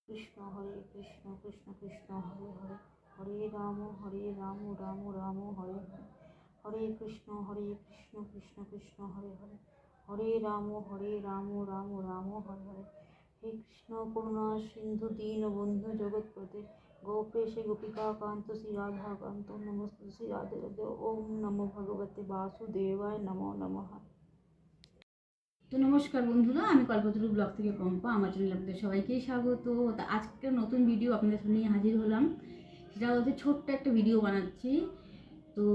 কৃষ্ণ কৃষ্ণ কৃষ্ণ হরে হরে, হরে রাম রাম রাম হরে হরে, হরে কৃষ্ণ কৃষ্ণ কৃষ্ণ হরে হরে, হরে রাম রাম রাম হরে হরে। হে কৃষ্ণ করুণা সিন্ধু দীন বন্ধু জগৎপতে, গোপেশে গোপিকা কান্ত শ্রী রাধা কান্ত নমস্তে শ্রী রাধে রাধে। ওম নমো ভগবতে বাসুদেবায় নমো নমঃ। তো নমস্কার বন্ধুরা, আমি কল্পতরু ব্লগ থেকে পম্পা। আমার চ্যানেলে আপনাদের সবাইকেই স্বাগত। আজকে নতুন ভিডিও আপনাদের সামনে হাজির হলাম। সেটা হচ্ছে ছোট্ট একটা ভিডিও বানাচ্ছি। তো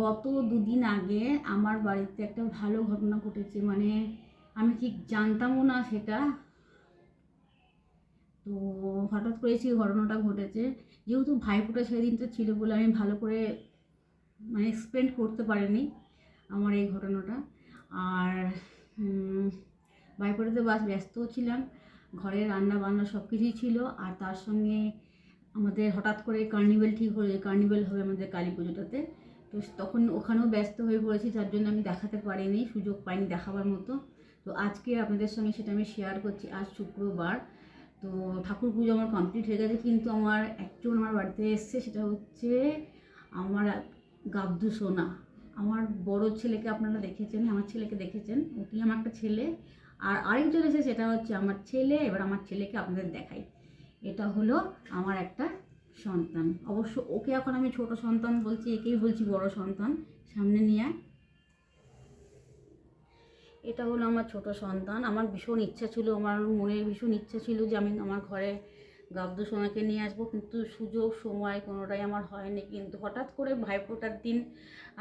গত দুদিন আগে আমার বাড়িতে একটা ভালো ঘটনা ঘটেছে, মানে আমি ঠিক জানতামও না সেটা। তো হঠাৎ করে সেই ঘটনাটা ঘটেছে। যেহেতু ভাইফোঁটা সেদিনটা ছিল বলে আমি ভালো করে মানে এক্সপ্লেন করতে পারিনি আমার এই ঘটনাটা। আর ভাইফোঁটাতে ব্যস্তও ছিলাম, ঘরে রান্না বান্না সব কিছুই ছিল। আর তার সঙ্গে আমাদের হঠাৎ করে কার্নিভেল হবে আমাদের কালী পুজোটাতে। তো তখন ওখানেও ব্যস্ত হয়ে পড়েছি, যার জন্য আমি দেখাতে পারিনি, সুযোগ পাইনি দেখাবার মতো। তো আজকে আপনাদের সঙ্গে সেটা আমি শেয়ার করছি। আজ শুক্রবার, তো ঠাকুর পুজো আমার কমপ্লিট হয়ে গেছে, কিন্তু আমার একজন আমার বাড়িতে এসছে। সেটা হচ্ছে আমার গাবদু সোনা। আমার বড় ছেলেকে আপনারা দেখেছেন, আমার ছেলেকে দেখেছেন, ওটি আমার একটা ছেলে। আর আরেকজন এসে, সেটা হচ্ছে আমার ছেলে। এবার আমার ছেলেকে আপনাদের দেখাই। এটা হলো আমার একটা সন্তান। অবশ্য ওকে এখন আমি ছোট সন্তান বলছি, একেই বলছি বড় সন্তান। সামনে নিয়ে এটা হলো আমার ছোট সন্তান। আমার ভীষণ ইচ্ছা ছিল, আমার মনের ভীষণ ইচ্ছা ছিল যে আমি আমার ঘরে গাবদু সোনাকে নিয়ে আসবো, কিন্তু সুযোগ সময় কোনোটাই আমার হয়নি। কিন্তু হঠাৎ করে ভাইফোঁটার দিন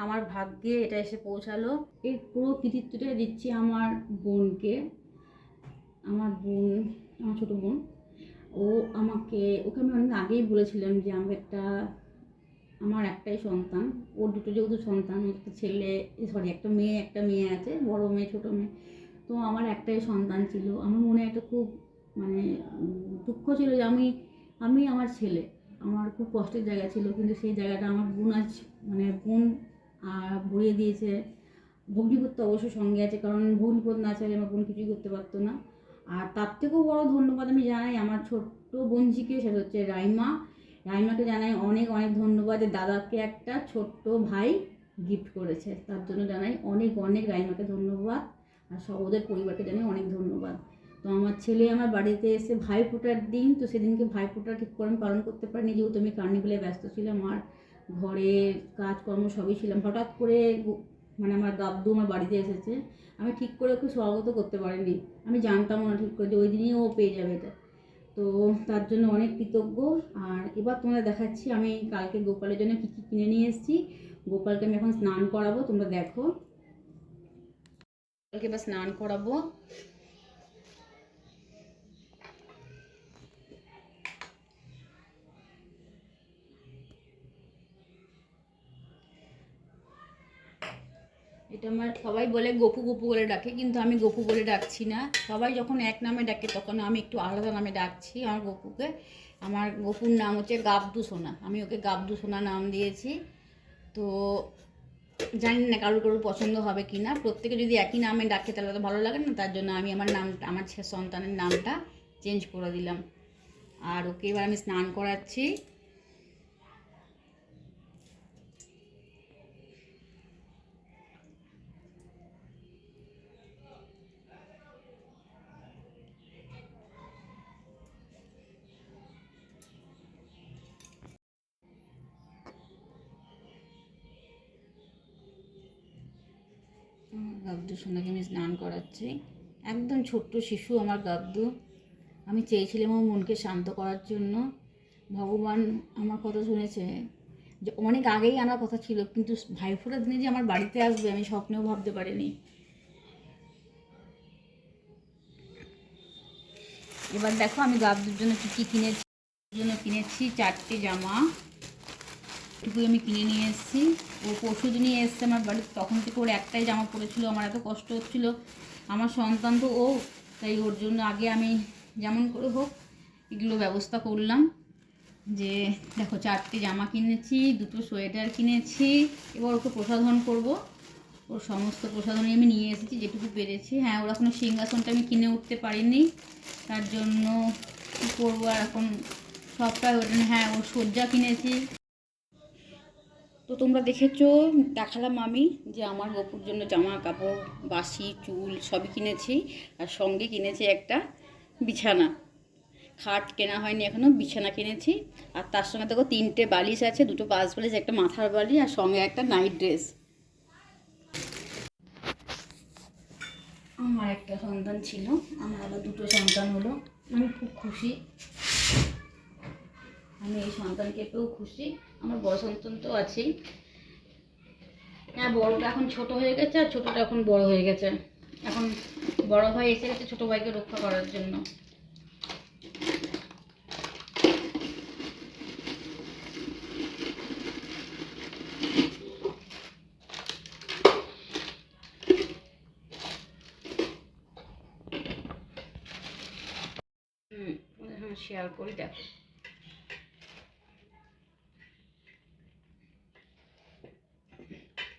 আমার ভাগ্যে এটা এসে পৌঁছালো। এর পুরো কৃতিত্বটা দিচ্ছি আমার বোনকে। আমার ছোটো বোন। ওকে আমি অনেক আগেই বলেছিলাম যে আমার একটাই সন্তান। ওর দুটো যেহেতু সন্তান, একটা ছেলে একটা মেয়ে আছে, বড় মেয়ে ছোটো মেয়ে। তো আমার একটাই সন্তান ছিল। আমার মনে একটা খুব মানে দুঃখ ছিল যে আমি আমার ছেলে, আমার খুব কষ্টের জায়গা ছিল। কিন্তু সেই জায়গাটা আমার বোন বোন ভরিয়ে দিয়েছে। ভগ্নিপতি তো অবশ্যই সঙ্গে আছে, কারণ ভগ্নিপতি না চাইলে আমার বোন কিছুই করতে পারতো না। আর তার থেকেও বড় ধন্যবাদ আমি জানাই আমার ছোট্ট বোনজিকে, সেটা হচ্ছে রাইমাকে জানাই অনেক অনেক ধন্যবাদ। দাদাকে একটা ছোট্ট ভাই গিফট করেছে, তার জন্য জানাই অনেক অনেক রাইমাকে ধন্যবাদ। আর ওদের পরিবারকে জানাই অনেক ধন্যবাদ। তো আমার ছেলে আমার বাড়িতে এসে ভাইফোঁটার দিন, তো সেদিনকে ভাইফোঁটা ঠিক করে আমি পালন করতে পারিনি, যেহেতু আমি কার্নিভেলে ব্যস্ত ছিলাম। আর ঘরে কাজকর্ম সবই ছিলাম। হঠাৎ করে মানে আমার গাবদু আমার বাড়িতে এসেছে, আমি ঠিক করে ওকে স্বাগত করতে পারিনি। আমি জানতামও না ঠিক করে যে ওই দিনই ও পেয়ে যাবে এটা। তো তার জন্য অনেক কৃতজ্ঞ। আর এবার তোমরা দেখাচ্ছি আমি কালকে গোপালের জন্য কী কী কিনে নিয়ে এসেছি। গোপালকে আমি এখন স্নান করাবো, তোমরা দেখো। কালকে এবার স্নান করাবো। এটা আমার সবাই বলে গপু গপু বলে ডাকে, কিন্তু আমি গপু বলে ডাকছি না। সবাই যখন এক নামে ডাকে তখন আমি একটু আলাদা নামে ডাকছি আমার গপুকে। আমার গপুর নাম হচ্ছে গাবদু সোনা, আমি ওকে গাবদু সোনা নাম দিয়েছি। তো জানি না কারোর পছন্দ হবে কি না। প্রত্যেকে যদি একই নামে ডাকে তাহলে তো ভালো লাগে না, তার জন্য আমি আমার সন্তানের নামটা চেঞ্জ করে দিলাম। আর ওকে এবার আমি স্নান করাচ্ছি। গাবদু সোনাকে আমি স্নান করাচ্ছি। একদম ছোট্ট শিশু আমার গাবদু। আমি চেয়েছিলাম আমার মনকে শান্ত করার জন্য। ভগবান আমার কথা শুনেছে। যে অনেক আগেই আনার কথা ছিল, কিন্তু ভাইফোঁটার দিনে যে আমার বাড়িতে আসবে আমি স্বপ্নেও ভাবতে পারিনি। এবার দেখো আমি গাবদুর জন্য কী কিনেছি। 4টে জামা এটুকুই আমি কিনে নিয়ে এসেছি। ও পরশু দিনই এসছে আমার বাড়িতে, তখন থেকে ওর একটাই জামা পরেছিল। আমার এত কষ্ট হচ্ছিল, আমার সন্তান তো ও, তাই ওর জন্য আগে আমি যেমন করে হোক এগুলো ব্যবস্থা করলাম। যে দেখো 4টে জামা কিনেছি, 2টো সোয়েটার কিনেছি। এবার ওকে প্রসাধন করব। ওর সমস্ত প্রসাধনই আমি নিয়ে এসেছি যেটুকু পেরেছি। হ্যাঁ, ওর এখনো সিংহাসনটা আমি কিনে উঠতে পারিনি, তার জন্য কী করবো আর এখন সবটাই ওটা, হ্যাঁ ওর সজ্জা কিনেছি। তো তোমরা দেখেছো, দেখালাম আমি যে আমার গপুর জন্য জামা কাপড়, বাসি, চুল সবই কিনেছি। আর সঙ্গে কিনেছি একটা বিছানা। খাট কেনা হয়নি এখনও, বিছানা কিনেছি। আর তার সঙ্গে দেখো 3টে বালিশ আছে, 2টো পাশ বালিশ, একটা মাথার বালিশ, আর সঙ্গে একটা নাইট ড্রেস। আমার একটা সন্তান ছিল, আমার আবার 2টো সন্তান হলো। আমি খুব খুশি, আমি এই সন্তানকে পেয়েও খুশি। আমার বড় সন্তান তো আছেই, হ্যাঁ বড়টা এখন ছোট হয়ে গেছে আর ছোটটা এখন বড় হয়ে গেছে। এখন বড় ভাই এসে গেছে ছোট ভাইকে রক্ষা করার জন্য। শেয়ার করি, দেখো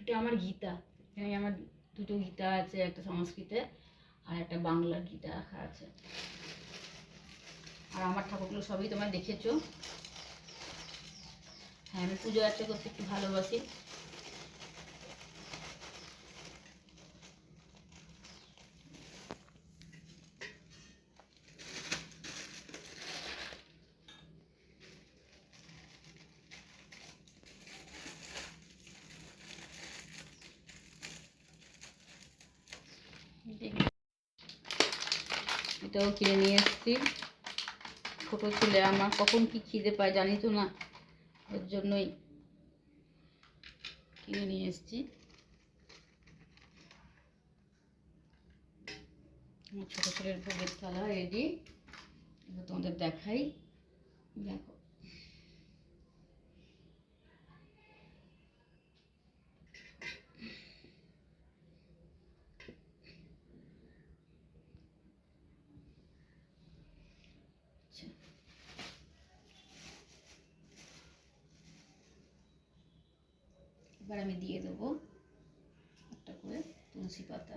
এটা আমার গীতা। এখানে আমার 2টো গীতা আছে, একটা সংস্কৃতে আর একটা বাংলার গীতা রাখা আছে। আর আমার ঠাকুরগুলো সবই তোমরা দেখেছো। হ্যাঁ আমি পুজো আর্চা করতে একটু ভালোবাসি। এটাও কিনে নিয়ে এসেছি। ছোটো ছেলে আমার কখন কি খিদে পায় জানি তো না, ওর জন্যই কিনে নিয়ে এসেছি। আমার ছোটো ছেলের ভোগের থালা রেডি, এবার তোমাদের দেখাই, দেখো। আচ্ছা, এবার আমি দিয়ে দেবো একটা করে তুলসী পাতা।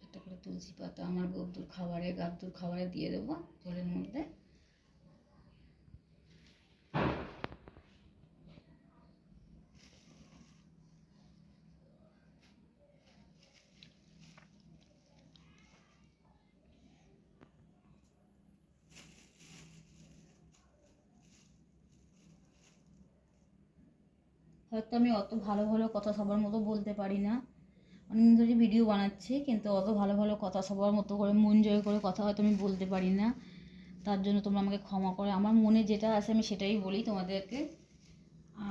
একটা করে তুলসী পাতা আমার গাব্দুর খাবারে দিয়ে দেবো জলের মধ্যে। হয়তো আমি অত ভালো ভালো কথা সবার মতো বলতে পারি না, অনেকদিন ধরে ভিডিও বানাচ্ছি, কিন্তু অত ভালো ভালো কথা সবার মতো করে মন জয় করে কথা হয়তো আমি বলতে পারি না। তার জন্য তোমরা আমাকে ক্ষমা করে, আমার মনে যেটা আছে আমি সেটাই বলি তোমাদেরকে।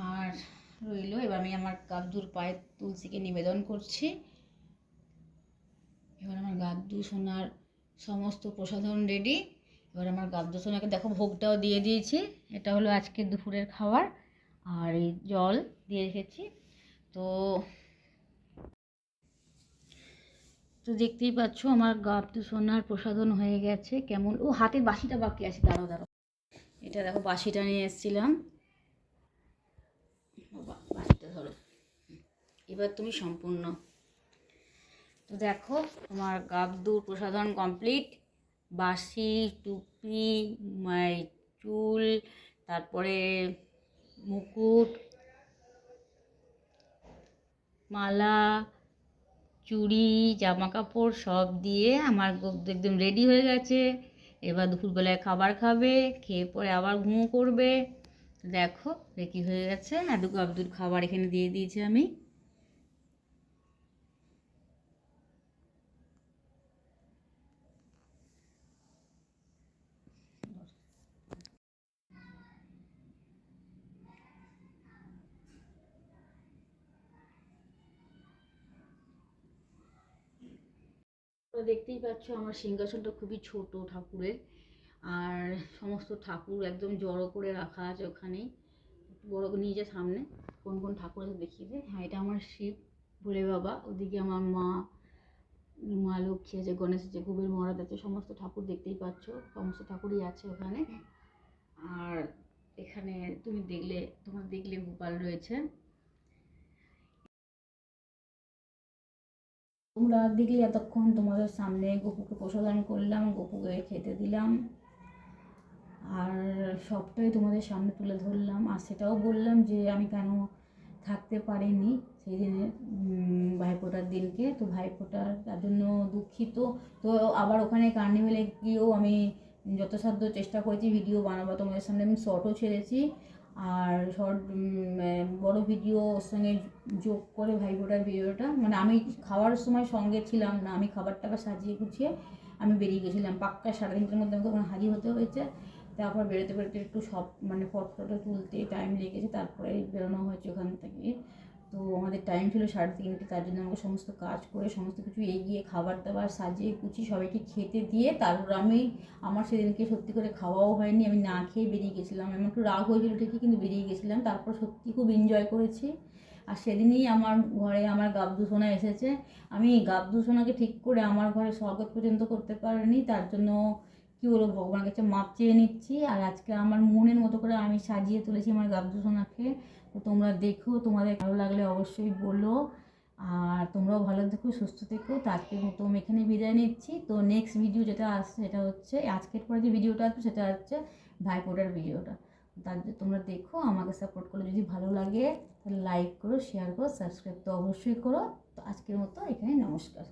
আর রইলো, এবার আমি আমার গাব্দুর পায়ে তুলসীকে নিবেদন করছি। এবার আমার গাব্দু সোনার সমস্ত প্রসাধন রেডি। এবার আমার গাব্দু সোনাকে দেখো ভোগটাও দিয়ে দিয়েছি। এটা হলো আজকে দুপুরের খাবার। আর এই জল দিয়ে রেখেছি। তো তো দেখতেই পাচ্ছ আমার গাব্দু সোনার প্রসাধন হয়ে গেছে। কেমন, ও হাতের বাসিটা বাকি আছে, দাঁড়াও দাঁড়াও, এটা দেখো বাসিটা নিয়ে এসেছিলাম। বাসিটা ধরো, এবার তুমি সম্পূর্ণ। তো দেখো আমার গাব্দুর প্রসাধন কমপ্লিট। বাসি, টুপি, চুল, তারপরে মুকুট, মালা, চুড়ি, জামা কাপড় সব দিয়ে আমার গাব্দু একদম রেডি হয়ে গেছে। এবার দুপুরবেলায় খাবার খাবে, খেয়ে পরে আবার ঘুমো করবে। দেখো রেডি হয়ে গেছে। আর গাব্দুর খাবার এখানে দিয়ে দিয়েছি আমি। তো দেখতেই পাচ্ছ আমার সিংহাসনটা খুবই ছোট ঠাকুরের। আর সমস্ত ঠাকুর একদম জড়ো করে রাখা আছে ওখানে। বড় করে নিয়ে যে সামনে কোন কোন ঠাকুর আছে দেখিয়ে দে। হ্যাঁ এটা আমার শিব ভোলে বাবা, ওদিকে আমার মা, মা লক্ষ্মী আছে, গণেশ আছে, কুবের মহারাজ আছে, সমস্ত ঠাকুর দেখতেই পাচ্ছ, সমস্ত ঠাকুরই আছে ওখানে। আর এখানে তোমার দেখলে গোপাল রয়েছে। তোমরা দেখলে এতক্ষণ তোমাদের সামনে গপুকে প্রসাদন করলাম, গপুকে খেতে দিলাম, আর সবটাই তোমাদের সামনে তুলে ধরলাম। আর সেটাও বললাম যে আমি কেন থাকতে পারিনি সেই দিনে ভাইফোঁটার দিনকে। তো ভাইফোঁটার তার জন্য দুঃখিত। তো আবার ওখানে কার্নিভেলে গিয়েও আমি যথাসাধ্য চেষ্টা করেছি ভিডিও বানাবো তোমাদের সামনে। আমি শর্টও ছেড়েছি, আর শর্ট বড় ভিডিও ওর সঙ্গে যোগ করে ভাইফোঁটার ভিডিওটা, মানে আমি খাওয়ার সময় সঙ্গে ছিলাম না, আমি খাবারটাকে সাজিয়ে গুছিয়ে আমি বেরিয়ে গেছিলাম। পাক্কা 3:30টার মধ্যে আমাকে ওখানে হাজির হতে হয়েছে। তারপর বেরোতে বেরোতে একটু সব মানে ফটো তুলতে টাইম লেগেছে, তারপরে বেরোনো হয়েছে ওখান থেকে। তো আমাদের টাইম ছিল 3:30, তার জন্য আমাকে সমস্ত কাজ করে সমস্ত কিছু এগিয়ে খাবার দাবার সাজিয়ে গুছিয়ে সবাইকে খেতে দিয়ে তারপর আমার সেদিনকে সত্যি করে খাওয়াও হয়নি, আমি না খেয়ে বেরিয়ে গেছিলাম। আমার একটু রাগ হয়েছিল ঠিকই, কিন্তু বেরিয়ে গেছিলাম। তারপর সত্যি খুব এনজয় করেছি। আর সেদিনই আমার ঘরে আমার গাবদু সোনা এসেছে। আমি গাবদু সোনাকে ঠিক করে আমার ঘরে স্বাগত পর্যন্ত করতে পারিনি, তার জন্য কী বলবো ভগবানের কাছে মাপ চেয়ে নিচ্ছি। আর আজকে আমার মনের মতো করে আমি সাজিয়ে তুলেছি আমার গাবদু সোনাকে। তো তোমরা দেখো, তোমাদের ভালো লাগলে অবশ্যই বলো। আর তোমরাও ভালো থেকো, সুস্থ থেকো। তো আজকের মতো আমি এখানে বিদায় নিচ্ছি। তো নেক্সট ভিডিও যেটা আসছে সেটা হচ্ছে আজকের পরে যে ভিডিওটা আসবে সেটা হচ্ছে ভাইফোঁটার ভিডিওটা। তার তোমরা দেখো, আমাকে সাপোর্ট করো। যদি ভালো লাগে তাহলে লাইক করো, শেয়ার করো, সাবস্ক্রাইব তো অবশ্যই করো। তো আজকের মতো এখানে নমস্কার।